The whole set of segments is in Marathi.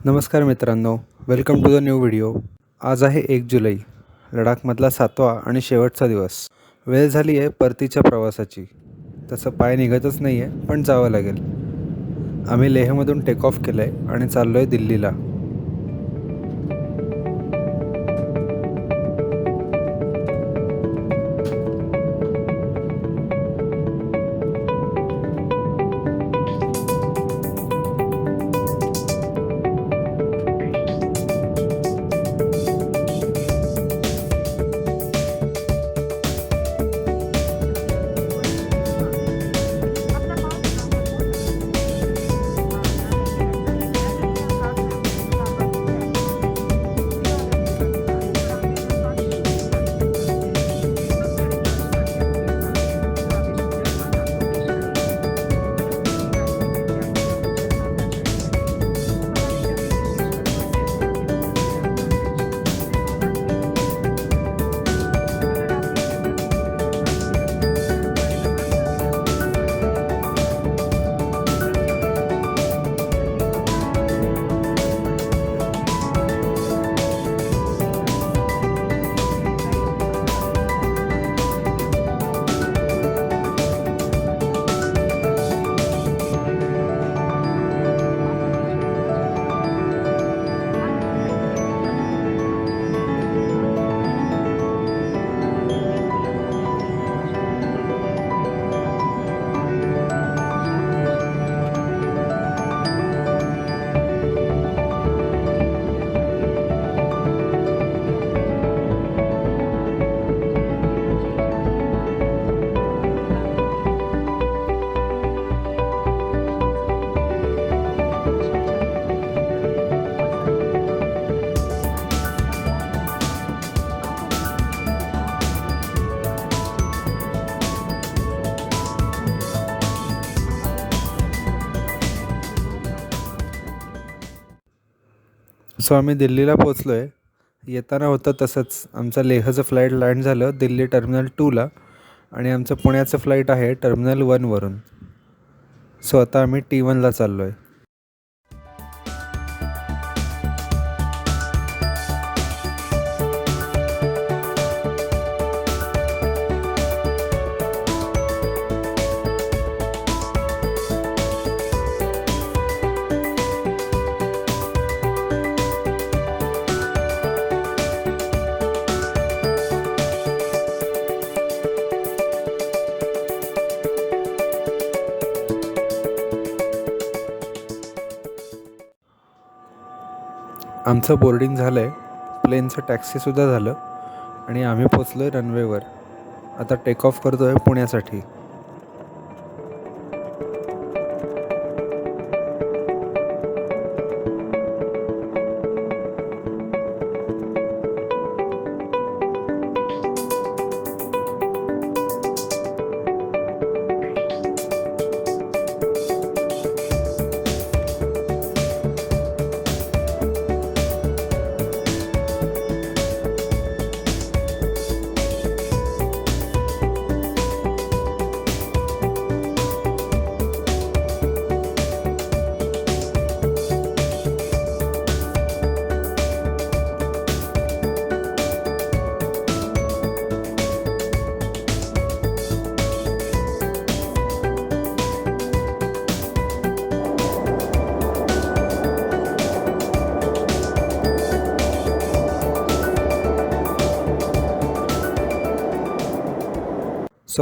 नमस्कार मित्रांनो, welcome to the new video. आज आहे 1 जुलै, लडाखमधला 7वा आणि शेवटचा दिवस. वेळ झाली आहे परतीच्या प्रवासाची. तसं पाय निघतच नाही आहे, पण जावं लागेल. आम्ही लेहमधून टेक ऑफ केलं आहे आणि चाललो आहे दिल्लीला. आम्ही दिल्लीला पोचलो आहे. येताना होतं तसंच आमचं लेहचं फ्लाईट लँड झालं दिल्ली टर्मिनल 2ला आणि आमचं पुण्याचं फ्लाईट आहे टर्मिनल 1वरून. आता आम्ही T1ला चाललो आहे. आमचं बोर्डिंग झालं आहे, प्लेनचं टॅक्सीसुद्धा झालं आणि आम्ही पोचलो आहे रनवेवर. आता टेक ऑफ करतो आहे पुण्यासाठी.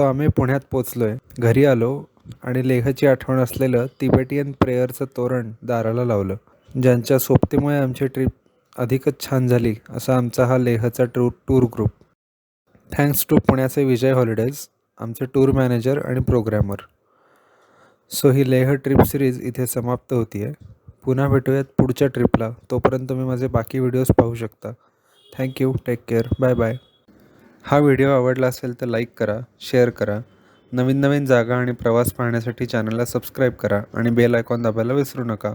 आम्ही पुण्यात पोचलो आहे. घरी आलो आणि लेहची आठवण असलेलं तिबेटियन प्रेयरचं तोरण दाराला लावलं. ज्यांच्या सोबतीमुळे आमची ट्रिप अधिकच छान झाली असा आमचा हा लेहचा टूर ग्रुप. थँक्स टू पुण्याचे विजय हॉलिडेज, आमचे टूर मॅनेजर आणि प्रोग्रॅमर. ही लेह ट्रिप सिरीज इथे समाप्त होती आहे. पुन्हा भेटूयात पुढच्या ट्रिपला. तोपर्यंत तुम्ही माझे बाकी व्हिडिओज पाहू शकता. Thank you. Take care. Bye bye. हा व्हिडिओ आवडला असेल तर लाईक करा, शेअर करा. नवीन जागा आणि प्रवास पाहण्यासाठी चॅनलला सबस्क्राईब करा आणि बेल आयकॉन दाबायला विसरू नका.